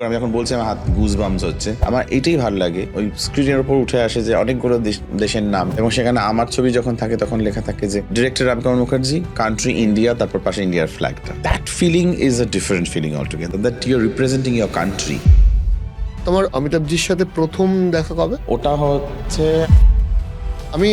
আমি যখন বলছি আমার হাত গুজ বামস হচ্ছে, আমার এটাই ভালো লাগে। ওই স্ক্রিনের উপর উঠে আসে যে অনেকগুলো দেশের নাম, এবং সেখানে আমার ছবি যখন থাকে তখন লেখা থাকে যে director Ramkanta Mukherjee, country India, তারপর পাশে ইন্ডিয়ার ফ্ল্যাগটা। That feeling is a different feeling altogether, that you are representing your country. তোমার অমিতাভজির সাথে প্রথম দেখা কবে? ওটা হচ্ছে আমি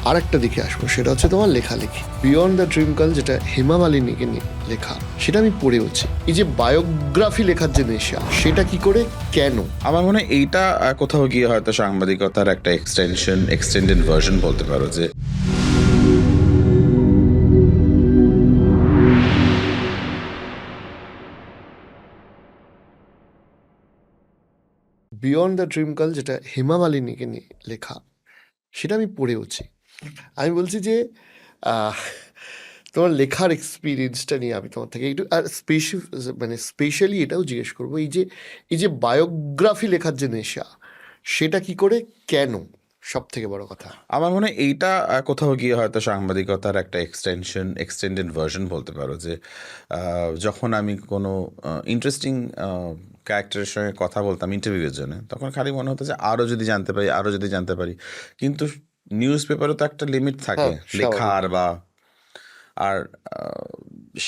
আরেকটা দিকে আসবো, সেটা হচ্ছে তোমার লেখালেখি। বিয়ন্ড দ্য ড্রিম গার্ল, যেটা হেমা মালিনীকে নিয়ে লেখা, সেটা আমি পড়েওছি। এই যে বায়োগ্রাফি লেখার যে নেশা, সেটা কি করে, কেন? আমার মনে হয় এইটা কোথাও গিয়ে হয়তো সাংবাদিকতার একটা এক্সটেন্ডেড ভার্সন বলতে পারো। যে বিয়ন্ড দ্য ড্রিম গার্ল, যেটা হেমা মালিনীকে নিয়ে লেখা, সেটা আমি পড়েওছি। আমি বলছি যে আহ, তোমার লেখার এক্সপিরিয়েন্সটা নিয়ে আমি তোমার থেকে একটু আর স্পেশালি এটাও জিজ্ঞেস করবো, এই যে বায়োগ্রাফি লেখার যে নেশা, সেটা কি করে, কেন, সব থেকে বড় কথা। আমার মনে হয় এইটা কোথাও গিয়ে হয়তো সাংবাদিকতার একটা এক্সটেন্ডেড ভার্সন বলতে পারো। যে যখন আমি কোনো ইন্টারেস্টিং ক্যারেক্টারের সঙ্গে কথা বলতাম ইন্টারভিউয়ের জন্য, তখন খালি মনে হতো যে আরও যদি জানতে পারি। কিন্তু নিউজ পেপারও তো একটা লিমিট থাকে হ্যাঁ, লেখার বা আর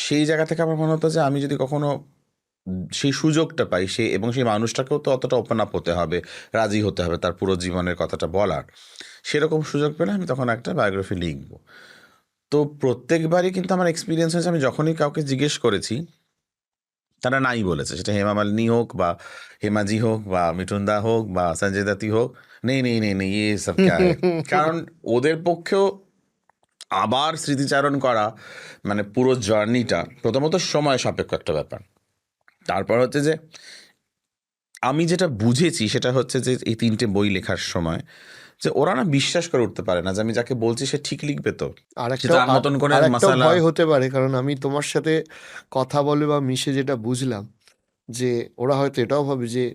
সেই জায়গা থেকে আমার মনে হতো যে আমি যদি কখনো সেই সুযোগটা পাই, এবং সেই মানুষটাকেও তো অতটা ওপেন আপ হতে হবে, রাজি হতে হবে তার পুরো জীবনের কথাটা বলার। সেরকম সুযোগ পেলে আমি তখন একটা বায়োগ্রাফি লিখবো। তো প্রত্যেকবারই কিন্তু আমার এক্সপিরিয়েন্স হয়েছে, আমি যখনই কাউকে জিজ্ঞেস করেছি তারা নাই বলেছে। সেটা হেমা মালিনী হোক বা হেমাজি হোক বা মিঠুন দা হোক বা সঞ্জয় দত্তি হোক, নেই নেই নেই নেই ইয়ে সব ক্যা হ্যায়। কারণ ওদের পক্ষেও আবার স্মৃতিচারণ করা, মানে পুরো জার্নিটা প্রথমত সময় সাপেক্ষ একটা ব্যাপার। তারপর হচ্ছে যে আমি যেটা বুঝেছি সেটা হচ্ছে যে এই 3টে বই লেখার সময় যে ওরা না বিশ্বাস করে উঠতে পারে না যে আমি যাকে বলছি সে ঠিক লিখবে। তো সে তার মতন করে আর একটা মশালা। ভয় হতে পারে, কারণ আমি তোমার সাথে কথা বলে বা মিশে যেটা বুঝলাম, যে ওরা হয়তো এটাও ভাবে যে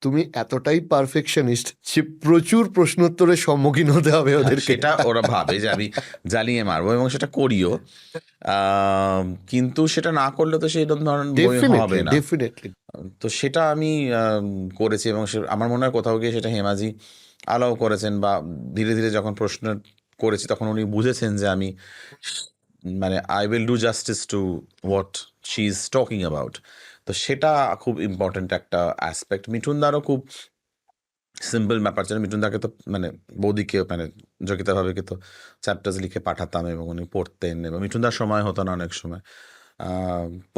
তুমি এতটাই পারফেকশনিস্ট যে প্রচুর প্রশ্নোত্তরের সম্মুখীন হতে হবে ওদেরকে। সেটা ওরা ভাবে যে আমি জ্বালিয়ে মারবো, এবং সেটা করিও। কিন্তু সেটা না করলে তো সেই ধরনের বই হবে না। ডেফিনেটলি। তো সেটা আমি করেছি, এবং আমার মনে হয় কোথাও গিয়ে সেটা হেমাজি আলাও করেছেন, বা ধীরে ধীরে যখন প্রশ্ন করেছি তখন উনি বুঝেছেন যে আমি মানে I will do justice to what she is talking about. তো সেটা খুব ইম্পর্ট্যান্ট একটা অ্যাসপেক্ট। মিঠুনদারও খুব সিম্পল ব্যাপার ছিল। মিঠুনদাকে তো মানে বৌদিকে মানে জকিতাভাবেকে তো চ্যাপ্টার্স লিখে পাঠাতাম এবং উনি পড়তেন, এবং মিঠুনদার সময় হতো না অনেক সময়।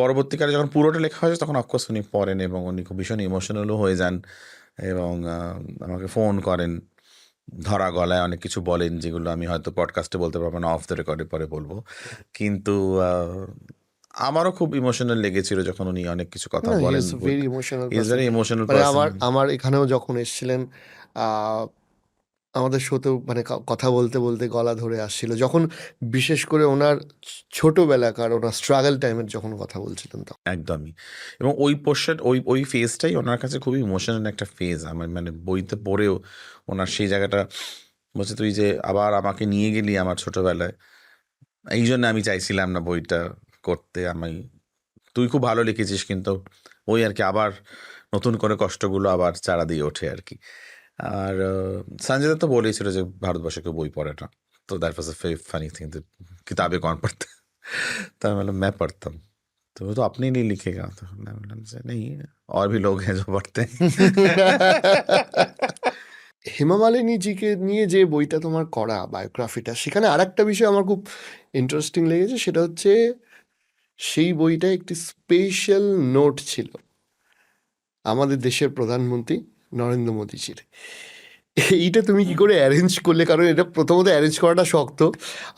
পরবর্তীকালে যখন পুরোটা লেখা হয়েছে তখন অফকোর্স উনি পড়েন, এবং উনি খুব ভীষণ ইমোশনালও হয়ে যান, এবং আমাকে ফোন করেন, ধরা গলায় অনেক কিছু বলেন যেগুলো আমি হয়তো পডকাস্টে বলতে পারবো না, অফ দ্য রেকর্ডে পরে বলবো। কিন্তু আমারও খুব ইমোশনাল লেগেছিল যখন উনি অনেক কিছু কথা না, হি বলেন। Is very emotional he is person. Very emotional মানে পার্সন। আমার এখানেও যখন এসেছিলেন, আহ, আমাদের শোতেও মানে কথা বলতে বলতে গলা ধরে আসছিল, যখন বিশেষ করে ওনার ছোটবেলাকার ওনার স্ট্রাগল টাইমের যখন কথা বলছিলেন তখন। একদমই। এবং ওই পোর্শন ওই ফেজটাই ওনার কাছে খুবই ইমোশনাল একটা ফেজ। আমার মানে বইতে পড়েও ওনার সেই জায়গাটা বলছে, তুই যে আবার আমাকে নিয়ে গেলি আমার ছোটবেলায়, এই জন্য আমি চাইছিলাম না বইটা করতে। তুই খুব ভালো লিখেছিস, কিন্তু ওই আর কি আবার নতুন করে কষ্টগুলো আবার চারা দিয়ে ওঠে আর কি। আর সঞ্জয় দত্ত তো বলেছিল যে ভারতবর্ষে কেউ বই পড়ে না। তো that was a very funny thing, কিতাবে कौन पढ़ते। तो मैं बोला मैं पढ़ता हूँ। तो वो तो अपने लिए लिखेगा। तो मैं बोला नहीं, और भी लोग हैं जो पढ़ते हैं। হেমা মালিনীজিকে নিয়ে যে বইটা তোমার করা বায়োগ্রাফিটা, সেখানে আর একটা বিষয় আমার খুব ইন্টারেস্টিং লেগেছে, সেটা হচ্ছে সেই বইটা একটি স্পেশাল নোট ছিল আমাদের দেশের প্রধানমন্ত্রী নরেন্দ্র মোদীজির। এইটা তুমি কি করে অ্যারেঞ্জ করলে? কারণ এটা প্রথমত অ্যারেঞ্জ করাটা শক্ত,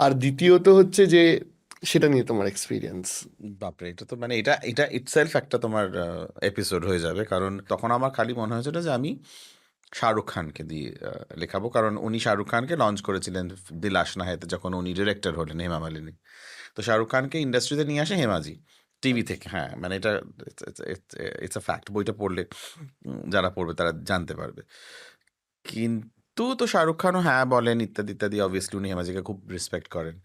আর দ্বিতীয়ত হচ্ছে যে সেটা নিয়ে তোমার এক্সপিরিয়েন্স। বাপরে, এটা তো মানে এটা এটা ইটসেলফ একটা তোমার এপিসোড হয়ে যাবে। কারণ তখন আমার খালি মনে হয়েছিল যে আমি শাহরুখ খানকে দিয়ে লেখাবো, কারণ উনি শাহরুখ খানকে লঞ্চ করেছিলেন দিল আশনা হ্যায়তে, যখন উনি ডিরেক্টর হলেন হেমা মালিনী। তো শাহরুখ খানকে ইন্ডাস্ট্রিতে নিয়ে আসে হেমাজি টিভি থেকে। হ্যাঁ, মানে এটা ইটস আ ফ্যাক্ট। বইটা পড়লে যারা পড়বে তারা জানতে পারবে। কিন্তু তো শাহরুখ খানও হ্যাঁ বলেন ইত্যাদি ইত্যাদি। অবভিয়াসলি উনি হেমাজিকে খুব রেসপেক্ট করেন।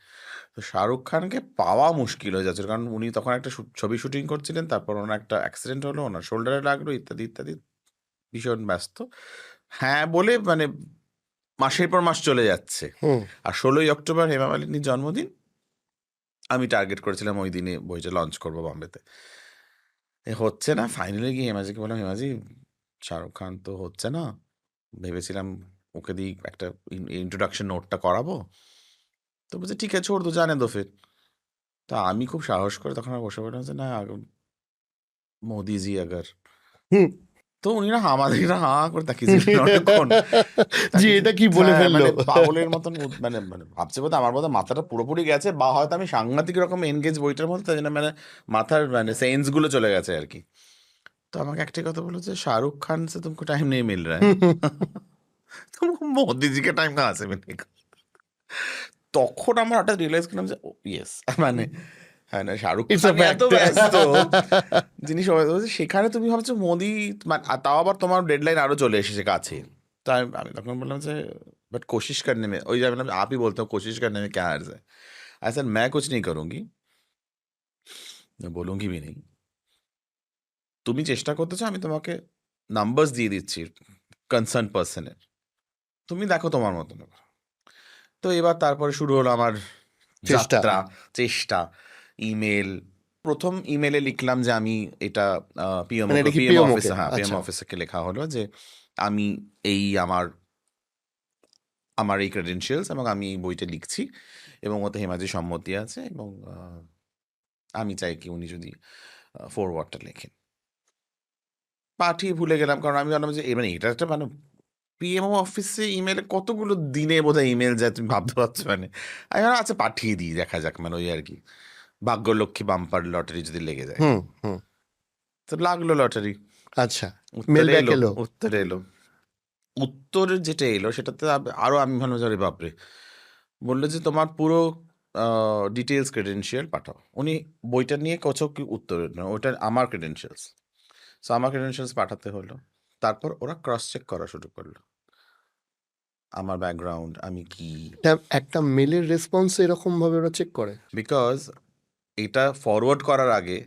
তো শাহরুখ খানকে পাওয়া মুশকিল হয়ে যাচ্ছিল, কারণ উনি তখন একটা ছবি শুটিং করছিলেন, তারপর ওনার একটা অ্যাক্সিডেন্ট হলো, ওনার শোল্ডারে লাগলো, ইত্যাদি ইত্যাদি, ভীষণ ব্যস্ত। হ্যাঁ বলে মানে মাসের পর মাস চলে যাচ্ছে। হুম আর 16ই অক্টোবর হেমা মালিনীর জন্মদিন, আমি টার্গেট করেছিলাম ওই দিনে বইটা লঞ্চ করবো বম্বেতে। হচ্ছে না, ফাইনালি গিয়ে হেমাজিকে বললাম, হেমাজি শাহরুখ খান তো হচ্ছে না, ভেবেছিলাম ওকে দিয়ে একটা ইন্ট্রোডাকশন নোটটা করাবো। তো বলছে ঠিক আছে, ছোড় তো জানে তো ফির। তো আমি খুব সাহস করে তখন আর বসে পড়লাম যে না, মোদিজি আগার। হুম তো উনি না আমাদের না হা করে তাকিয়েছিলেন অনেকক্ষণ। যে এটা কি বলে ফেললো। মানে পাগলের মতন মানে মানে ভাবছে বোধ আমার বোধ মাথাটা পুরোপুরি গেছে, বা হয়তো আমি সাংঘাতিক রকম এনগেজ বইটার মধ্যে, তাই জন্য মানে মাথার মানে সেন্স গুলো চলে গেছে আর কি। তো আমাকে একটাই কথা বলো যে শাহরুখ খান সে তুমকো টাইম নেই মিল রা হ্যায়, তুমকো মোদি জি কে টাইম কাহা সে মিলেগা। তখন আমার হঠাৎ রিয়েলাইজ করলাম যে ইয়েস, মানে হ্যাঁ না, শাহরুখ ইটস আ খান এত ফ্যাক্ট। ব্যস্ত জিনিস সবাই বলছে, সেখানে তুমি ভাবছো মোদি, মানে আর তাও আবার তোমার ডেডলাইন আরো চলে এসেছে কাছে। তাই আমি তখন বললাম যে बट कोशिश करने में, वही मतलब आप ही बोलते हो कोशिश करने में क्या हर्ज है। ऐसा मैं कुछ नहीं करूंगी, मैं बोलूंगी भी नहीं। তুমি চেষ্টা করতেছো, আমি তোমাকে নাম্বারস দিয়ে দিচ্ছি কনসার্ন পার্সনের, তুমি দেখো তোমার মতন করে। তো এবার তারপরে শুরু হলো আমার চেষ্টা। যাত্রা, চেষ্টা, ইমেল। প্রথম ইমেলে লিখলাম যে আমি এটা মানে এটা কি পিএম পিএমওকে? অফিসে, হ্যাঁ পিএম আচ্ছা। অফিসকে লেখা হলো যে আমি এই আমার আমার এই ক্রেডেনশিয়ালস, এবং আমি এই বইটা লিখছি, এবং ওতে হেমাজি সম্মতি আছে, এবং আমি চাই কি উনি যদি ফরওয়ার্ডটা লেখেন। পাঠিয়ে ভুলে গেলাম, কারণ আমি জানলাম যে মানে এটা একটা মানে পিএমও অফিসে ইমেলে কতগুলো দিনে বোধহয় ইমেল যায়, তুমি ভাবতে পারছো মানে। আমি ভাবলাম, আচ্ছা পাঠিয়ে দিই, দেখা যাক, মানে ওই আর কি, ভাগ্যলক্ষ্মী বাম্পার লটারি যদি লেগে যায়। হুম হুম তো লাগলো লটারি, আচ্ছা। উত্তর মেল ব্যাক এলো, এলো? উত্তর এলো। উত্তরের যেটা এলো সেটাতে আরো আমি ভাবলাম যে, আরে বাপরে, বললো যে তোমার পুরো ডিটেলস ক্রেডেনশিয়াল পাঠাও। উনি বইটা নিয়ে কোথাও কি উত্তর না, ওটা আমার ক্রেডেনশিয়ালস। সো আমার ক্রেডেনশিয়ালস পাঠাতে হলো। তারপর ওরা ক্রস চেক করা শুরু করলো, আমার ব্যাকগ্রাউন্ড, আমি কি। একটা মেলের রেসপন্স এরকম ভাবে ওরা চেক করে? বিকজ এটা ফরওয়ার্ড করার আগে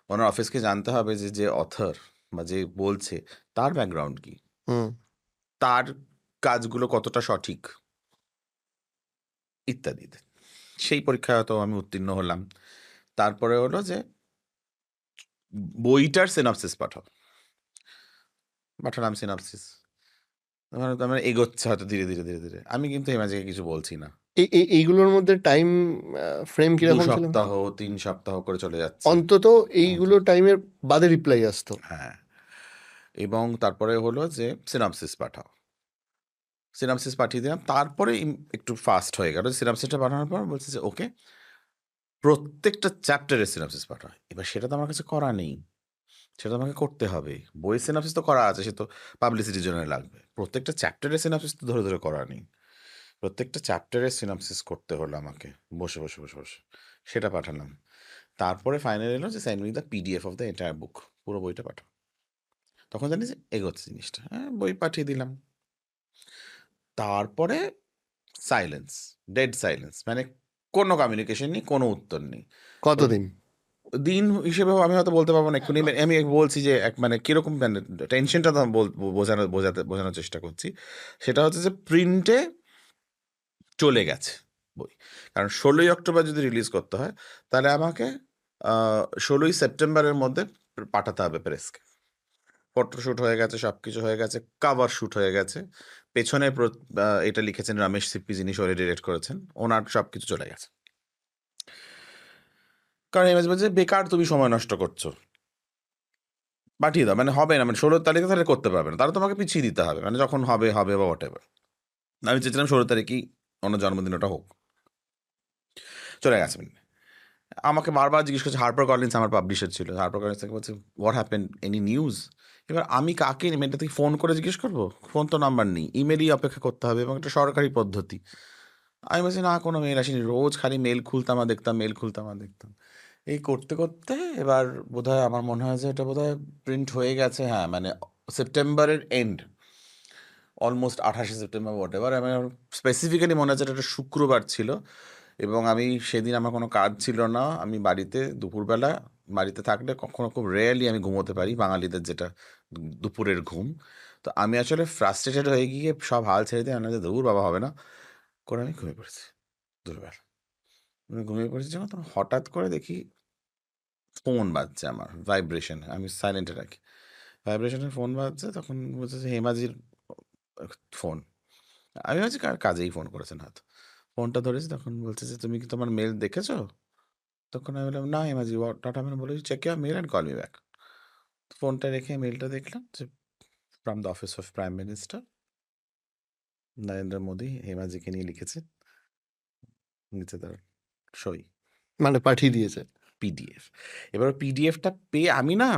ওনার অফিসকে জানতে হবে যে যে অথর বা যে বলছে তার ব্যাকগ্রাউন্ড কি, হুম তার কাজগুলো কতটা সঠিক, ইত্যাদি। সেই পরীক্ষায় হয়তো আমি উত্তীর্ণ হলাম। তারপরে হলো যে বইটার সিনপসিস পাঠাও, পাঠালাম সিনপসিস। আমার এগোচ্ছে হয়তো ধীরে ধীরে ধীরে ধীরে, আমি কিন্তু হেমাজিকে কিছু বলছি না। এইগুলোর মধ্যে টাইম ফ্রেম দু কিরকম ছিল? সপ্তাহ 3 সপ্তাহ করে চলে যাচ্ছে। অন্তত এইগুলো টাইমের বাদে রিপ্লাই আসতো? হ্যাঁ, এবং তারপরে হলো যে সিনপসিস পাঠাও, সিনাপসিস পাঠিয়ে দিলাম। তারপরে একটু ফাস্ট হয়ে গেল। সিনাপসিসটা পাঠানোর পর বলছে যে ওকে, প্রত্যেকটা চ্যাপ্টারের সিনাপসিস পাঠাও। এবার সেটা তো আমার কাছে করা নেই, সেটা তো আমাকে করতে হবে। বইয়ের সিনাপসিস তো করা আছে, সে তো পাবলিসিটির জন্য লাগবে। প্রত্যেকটা চ্যাপ্টারের সিনাপসিস তো ধরে ধরে করা নেই। প্রত্যেকটা চ্যাপ্টারের সিনাপসিস করতে হলো আমাকে, বসে বসে বসে বসে। সেটা পাঠালাম। তারপরে ফাইনাল এলো যে send me the PDF of the entire book, পুরো বইটা পাঠাও। তখন জানি যে এগোচ্ছে জিনিসটা, হ্যাঁ বই পাঠিয়ে দিলাম। তারপরে সাইলেন্স, ডেড সাইলেন্স, মানে কোনো কমিউনিকেশন নেই, কোনো উত্তর নেই। কতদিন? দিন হিসেবেও আমি হয়তো বলতে পারবো না এক্ষুনি, আমি বলছি যে এক মানে কিরকম মানে টেনশনটা তো আমি বোঝানোর চেষ্টা করছি। সেটা হচ্ছে যে প্রিন্টে চলে গেছে বই, কারণ 16ই অক্টোবর যদি রিলিজ করতে হয় তাহলে আমাকে 16ই সেপ্টেম্বরের মধ্যে পাঠাতে হবে প্রেসকে। ফটোশ্যুট হয়ে গেছে, সব কিছু হয়ে গেছে, কাভার শ্যুট হয়ে গেছে, পেছনে এটা লিখেছেন রমেশ সিপ্পি, যিনি শোরে ডিরেক্ট করেছেন, ওনার সব কিছু চলে গেছে। কারণ এমএস বলছে বেকার তুমি সময় নষ্ট করছো, পাঠিয়ে দাও, মানে হবে না, মানে 16 তারিখে তাহলে করতে পারবে না, তাহলে তোমাকে পিছিয়ে দিতে হবে, মানে যখন হবে হবে বা হোয়াট এভার। আমি চেয়েছিলাম 16 তারিখই ওনার জন্মদিন ওটা হোক, চলে গেছে। আমাকে বারবার জিজ্ঞেস করছে, হার্পার কলিন্স আমার পাবলিশার ছিল, হার্পার কলিন্স থেকে বলছে হোয়াট হ্যাপেন, এনি নিউজ। এবার আমি কাকে মেয়েটা থেকে ফোন করে জিজ্ঞেস করবো? ফোন তো নাম্বার নেই, ইমেলই অপেক্ষা করতে হবে, এবং একটা সরকারি পদ্ধতি। আমি বলছি না, কোনো মেল আসেনি, রোজ খালি মেল খুলতাম আর দেখতাম, মেল খুলতাম আর দেখতাম। এই করতে করতে এবার বোধহয় আমার মনে হয় যে এটা বোধহয় প্রিন্ট হয়ে গেছে, হ্যাঁ মানে সেপ্টেম্বরের এন্ড, অলমোস্ট 28শে সেপ্টেম্বর হোয়াট এভার। আমার স্পেসিফিক্যালি মনে আছে এটা একটা শুক্রবার ছিল, এবং আমি সেদিন আমার কোনো কাজ ছিল না, আমি বাড়িতে দুপুরবেলা বাড়িতে থাকলে কখনো খুব রেয়ারলি আমি ঘুমোতে পারি, বাঙালিদের যেটা দুপুরের ঘুম। তো আমি আসলে ফ্রাস্ট্রেটেড হয়ে গিয়ে সব হাল ছেড়ে দিয়ে আমি দূর বাবা হবে না করে আমি ঘুমিয়ে পড়েছি দুপুরবেলা। আমি ঘুমিয়ে পড়েছি যখন, তখন হঠাৎ করে দেখি ফোন বাজছে আমার ভাইব্রেশনে, আমি সাইলেন্টে রাখি, ভাইব্রেশনে ফোন বাজছে, তখন বলছে যে হেমাজির ফোন। আমি ভাবছি কাজেই ফোন করেছেন হয়তো। ফোনটা ধরেছি, তখন বলছে যে তুমি কি তোমার মেল দেখেছো? তখন আমি বললাম না হেমাজি, হোয়াট নট হ্যাপেন, বলে check your mail and call me back. ফোনটা রেখে মেলটা দেখলাম যে from the office of prime minister Narendra Modi হেমাজিকে নিয়ে লিখেছে, নিচে তার সই, মানে পাঠিয়ে দিয়েছে। পিডিএফ। এবার পিডিএফটা পেয়ে আমি না,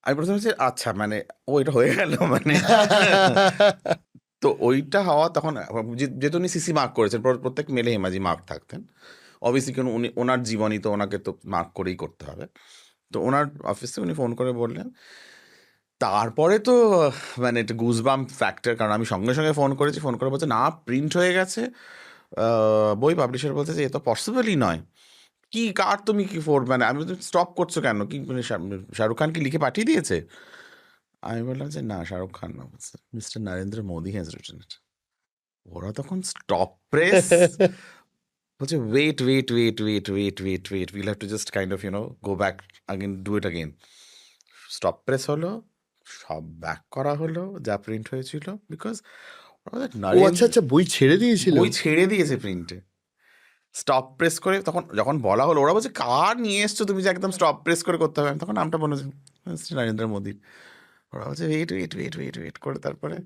আমি প্রথমে হচ্ছে আচ্ছা মানে ও এটা হয়ে গেল মানে তো ওইটা হওয়া তখন যেহেতু উনি সিসি মার্ক করেছেন, প্রত্যেক মেলে হেমাজি মার্ক থাকতেন অবভিয়াসলি, কারণ উনি ওনার জীবনী তো ওনাকে তো মার্ক করেই করতে হবে। তো ওনার অফিসে উনি ফোন করে বললেন, তারপরে তো মানে একটা গুজবাম ফ্যাক্টর, কারণ আমি সঙ্গে সঙ্গে ফোন করেছি, ফোন করে বলছে না প্রিন্ট হয়ে গেছে, বই পাবলিশার বলছে যে এ তো পসিবলই নয়, কি কার তুমি কি মানে আমি তো স্টপ করছো কেন, কি মানে শাহরুখ খান কি লিখে পাঠিয়ে দিয়েছে? আমি বললাম যে না শাহরুখ খান না, mister Narendra Modi has written it. ওরা তখন স্টপ প্রেস বলছে wait wait wait wait wait wait wait will have to just kind of go back again, do it again. Stop press হলো, সব ব্যাক করা হলো যা প্রিন্ট হয়েছিল, বিকজ ও আচ্ছা আচ্ছা, বই ছেড়ে দিয়েছিল। বই ছেড়ে দিয়েছে প্রিন্টে। স্টপ প্রেস করে তখন যখন বলা হলো, ওরা বলছে কার নিয়ে এসছো তুমি যে একদম স্টপ প্রেস করে করতে হবে, আমি তখন নামটা বলেছি নরেন্দ্র মোদী। ওরা বলছে wait wait wait wait wait করে তারপরে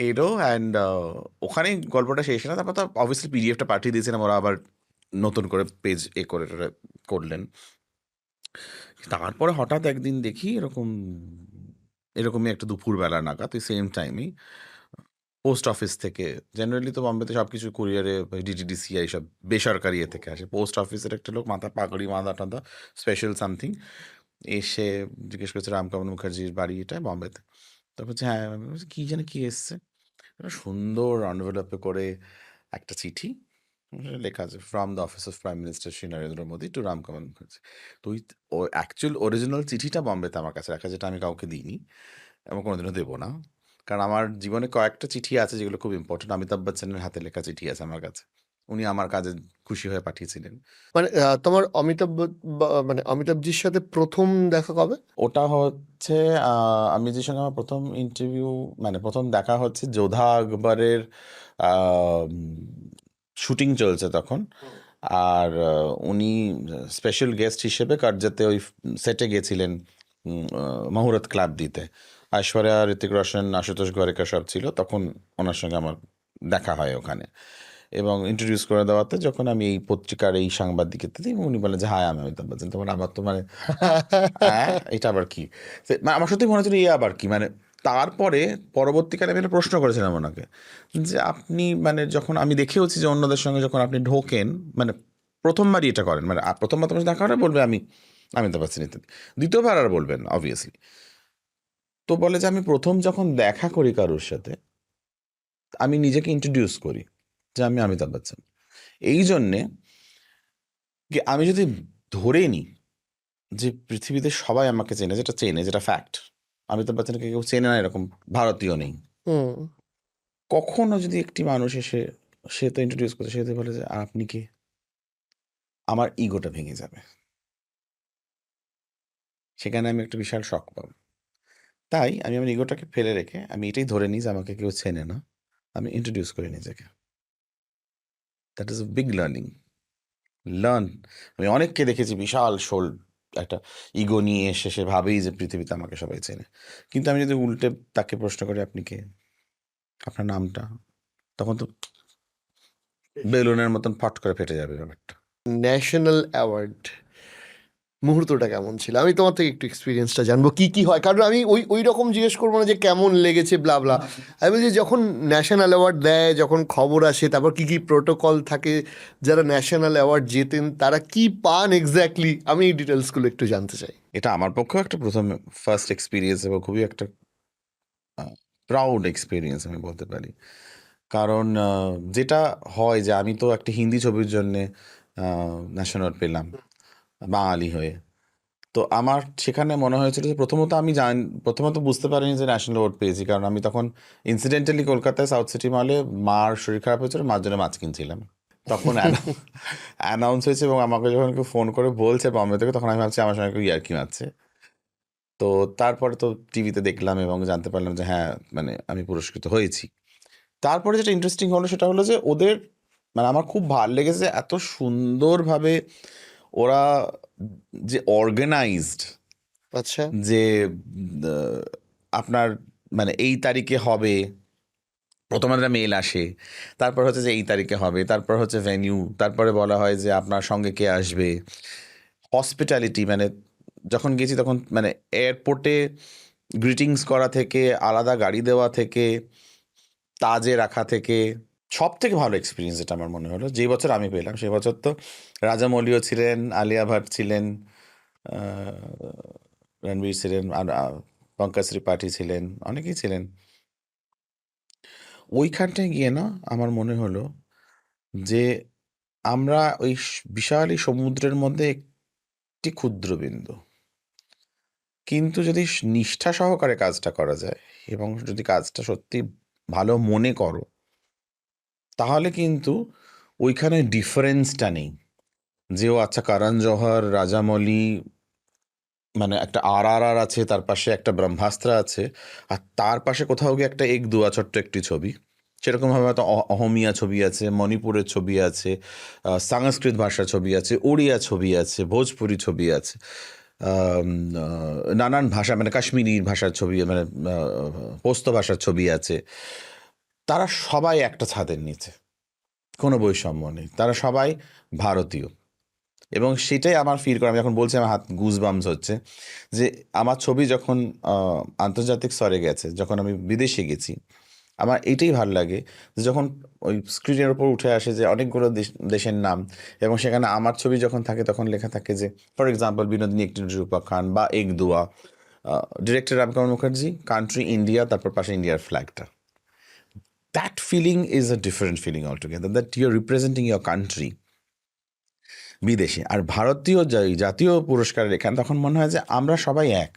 এলো, অ্যান্ড ওখানেই গল্পটা শেষ না। তারপর তো অবভিয়াসলি পিডিএফটা পাঠিয়ে দিয়েছিলাম, ওরা আবার নতুন করে পেজ করে করলেন। তারপরে হঠাৎ একদিন দেখি এরকমই একটা দুপুরবেলা নাগাদ, ওই সেম টাইমেই পোস্ট অফিস থেকে, জেনারেলি তো বম্বেতে সব কিছু কুরিয়ারে ডিটিডিসিআই সব বেসরকারি এ থেকে আসে, পোস্ট অফিসের একটা লোক মাথা পাগড়ি বাঁধা টাঁধা স্পেশাল সামথিং এসে জিজ্ঞেস করছে রামকামল মুখার্জির বাড়ি এটা বম্বেতে। তো বলছে হ্যাঁ। আমি বলছি, কি জানি কি এসছে, একটা সুন্দর এনভেলপে করে একটা চিঠি, লেখা আছে from the office of prime minister Shri Narendra Modi to Ramkamal Mukherjee. তো ওই অ্যাকচুয়াল অরিজিনাল চিঠিটা বম্বেতে আমার কাছে রাখা, যেটা আমি কাউকে দিইনি এবং কোনোদিনও দেবো না, কারণ আমার জীবনে কয়েকটা চিঠি আছে যেগুলো খুব ইম্পর্টেন্ট। অমিতাভ বচ্চনের হাতে লেখা চিঠি আছে আমার কাছে, উনি আমার কাজে খুশি হয়ে পাঠিয়েছিলেন। মানে তোমার মানে অমিতাভজির সাথে প্রথম দেখা কবে? ওটা হচ্ছে আমি যে সঙ্গে আমার প্রথম ইন্টারভিউ, মানে প্রথম দেখা হচ্ছে যোধা আকবরের শুটিং চলছে তখন। আর উনি স্পেশাল গেস্ট হিসেবে কার্যাতে ওই সেটে গেছিলেন মুহূর্ত ক্লাব দিতে। ঐশ্বরিয়া, ঋতিক রোশন, আশুতোষ গোয়ারিকা সব ছিল, তখন ওনার সঙ্গে আমার দেখা হয় ওখানে। এবং ইন্ট্রোডিউস করে দেওয়াতে যখন আমি এই পত্রিকার এই সাংবাদিকের দিই, উনি বলেন যে হাই আমি অমিতাভ বচ্চন। তখন আমার তো মানে হ্যাঁ এটা আবার কি, আমার সত্যি মনে হচ্ছিল ইয়ে আবার কি মানে। তারপরে পরবর্তীকালে আমি একটা প্রশ্ন করেছিলাম ওনাকে যে আপনি মানে যখন আমি দেখেওছি যে অন্যদের সঙ্গে যখন আপনি ঢোকেন, মানে প্রথমবারই এটা করেন, মানে প্রথমবার তোমার সাথে দেখা হলে বলবে আমি অমিতাভ বচ্চন ইত্যাদি, দ্বিতীয়বার আর বলবেন অবভিয়াসলি। তো বলে যে আমি প্রথম যখন দেখা করি কারোর সাথে, আমি নিজেকে ইন্ট্রোডিউস করি যে আমি অমিতাভ বচ্চন, এই জন্যে কি আমি যদি ধরে নিই যে পৃথিবীতে সবাই আমাকে চেনে, যেটা চেনে, যেটা ফ্যাক্ট, অমিতাভ বচ্চনকে কেউ চেনে না এরকম ভারতীয় নেই, হুম। কখনো যদি একটি মানুষ এসে, সে তো ইন্ট্রোডিউস করছে, সে তো বলে যে "আর আপনি কে?" আমার ইগোটা ভেঙে যাবে, সেখানে আমি একটা বিশাল শক পাবো। তাই আমি আমার ইগোটাকে ফেলে রেখে আমি এটাই ধরে নিই যে আমাকে কেউ চেনে না, আমি ইন্ট্রোডিউস করি নিজেকে। That is a big learn. আমি অনেককে দেখেছি বিশাল একটা ইগো নিয়ে এসে সে ভাবেই যে পৃথিবীতে আমাকে সবাই চেনে, কিন্তু আমি যদি উল্টে তাকে প্রশ্ন করি আপনি কে, আপনার নামটা, তখন তো বেলুনের মতন ফট করে ফেটে যাবে ব্যাপারটা। ন্যাশনাল অ্যাওয়ার্ড মুহূর্তটা কেমন ছিল? আমি তোমার থেকে একটু এক্সপিরিয়েন্সটা জানবো, কি কি হয়, কারণ আমি ওই রকম জিজ্ঞেস করবো না যে কেমন লেগেছে ব্লা ব্লা। আমি বলছি যখন ন্যাশনাল অ্যাওয়ার্ড দেয়, যখন খবর আসে, তারপর কি কি প্রোটোকল থাকে, যারা ন্যাশনাল অ্যাওয়ার্ড জেতেন তারা কি পান এক্স্যাক্টলি, আমি এই ডিটেলসগুলো একটু জানতে চাই। এটা আমার পক্ষেও একটা ফার্স্ট এক্সপিরিয়েন্স এবং খুবই একটা প্রাউড এক্সপিরিয়েন্স আমি বলতে পারি। কারণ যেটা হয় যে আমি তো একটা হিন্দি ছবির জন্যে ন্যাশনাল অ্যাওয়ার্ড পেলাম বাঙালি হয়ে। তো আমার সেখানে মনে হয়েছিল যে প্রথমত বুঝতে পারিনি যে ন্যাশনাল অ্যাওয়ার্ড পেয়েছি, কারণ আমি তখন ইনসিডেন্টালি কলকাতায় সাউথ সিটি মলে মার শরীর খারাপ হয়েছিল, মার জন্য মাছ কিনছিলাম। তখন অ্যানাউন্স হয়েছে এবং আমাকে যখন কেউ ফোন করে বলছে বম্বে থেকে, তখন আমি ভাবছি আমার সঙ্গে কেউ ইয়ার্কি মারছে। তো তারপরে তো টিভিতে দেখলাম এবং জানতে পারলাম যে হ্যাঁ, মানে আমি পুরস্কৃত হয়েছি। তারপরে যেটা ইন্টারেস্টিং হলো সেটা হলো যে ওদের, মানে আমার খুব ভালো লেগেছে এত সুন্দরভাবে ওরা যে অর্গানাইজড, আচ্ছা। যে আপনার মানে এই তারিখে হবে, প্রথমে একটা মেল আসে, তারপর হচ্ছে যে এই তারিখে হবে, তারপর হচ্ছে ভেন্যু, তারপরে বলা হয় যে আপনার সঙ্গে কে আসবে, হসপিটালিটি, মানে যখন গেছি তখন মানে এয়ারপোর্টে গ্রিটিংস করা থেকে, আলাদা গাড়ি দেওয়া থেকে, তাজে রাখা থেকে, সব থেকে ভালো এক্সপিরিয়েন্স যেটা আমার মনে হলো যে বছর আমি পেলাম, সেই বছর তো রাজামৌলিও ছিলেন, আলিয়া ভাট ছিলেন, রণবীর ছিলেন, আর পঙ্কজ ত্রিপাঠী ছিলেন, অনেকেই ছিলেন। ওইখানটায় গিয়ে না আমার মনে হলো যে আমরা ওই বিশাল এই সমুদ্রের মধ্যে একটি ক্ষুদ্র বিন্দু, কিন্তু যদি নিষ্ঠা সহকারে কাজটা করা যায় এবং যদি কাজটা সত্যি ভালো মনে করো, তাহলে কিন্তু ওইখানে ডিফারেন্সটা নেই যে ও আচ্ছা করণ জোহর, রাজামৌলি, মানে একটা আর আছে, তার পাশে একটা ব্রহ্মাস্ত্র আছে, আর তার পাশে কোথাও গিয়ে একটা এক দুয়া ছোট্ট একটি ছবি। সেরকমভাবে হয়তো অহমিয়া ছবি আছে, মণিপুরের ছবি আছে, সংস্কৃত ভাষার ছবি আছে, ওড়িয়া ছবি আছে, ভোজপুরি ছবি আছে, নানান ভাষা, মানে কাশ্মীরি ভাষার ছবি, মানে পোস্ত ভাষার ছবি আছে। তারা সবাই একটা ছাদের নিচে, কোনো বৈষম্য নেই, তারা সবাই ভারতীয়। এবং সেটাই আমার ফিল করে, আমি যখন বলছি আমার হাত গুজবাম্স হচ্ছে, যে আমার ছবি যখন আন্তর্জাতিক স্তরে গেছে, যখন আমি বিদেশে গেছি, আমার এইটাই ভালো লাগে যে যখন ওই স্ক্রিনের ওপর উঠে আসে যে অনেকগুলো দেশের নাম, এবং সেখানে আমার ছবি যখন থাকে তখন লেখা থাকে যে ফর এক্সাম্পল বিনোদিনী একটি খান বা এক দুয়া, director Ramkanta Mukherjee, country India, তারপর পাশে ইন্ডিয়ার ফ্ল্যাগটা। That feeling is a different feeling altogether, that you are representing your country বিদেশে। আর ভারতীয় জাতীয় পুরস্কারের এখানে তখন মনে হয় যে আমরা সবাই এক,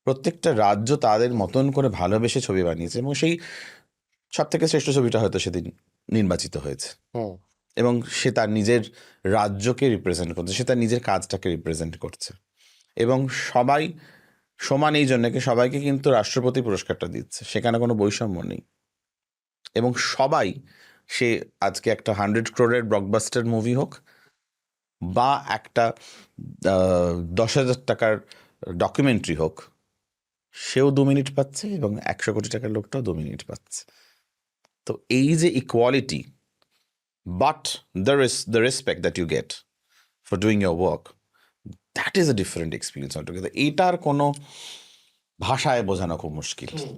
প্রত্যেকটা রাজ্য তাদের মতন করে ভালোবেসে ছবি বানিয়েছে, এবং সেই সব থেকে শ্রেষ্ঠ ছবিটা হয়তো সেদিন নির্বাচিত হয়েছে। হুম। এবং সে তার নিজের রাজ্যকে রিপ্রেজেন্ট করছে, সে তার নিজের কাজটাকে রিপ্রেজেন্ট করছে, এবং সবাই সমান এই জন্য সবাইকে কিন্তু রাষ্ট্রপতি পুরস্কারটা দিচ্ছে, সেখানে কোনো বৈষম্য নেই। এবং সবাই, সে আজকে একটা 100 crore ব্লকবাস্টার মুভি হোক বা একটা 10,000 টাকার ডকুমেন্টারি হোক, সেও 2 মিনিট পাচ্ছে এবং 100 কোটি টাকার লোকটাও 2 মিনিট পাচ্ছে। তো এই যে equality, but the respect that you get for doing your work, that is a different experience altogether. এইটার কোনো ভাষায় বোঝানো খুব মুশকিল।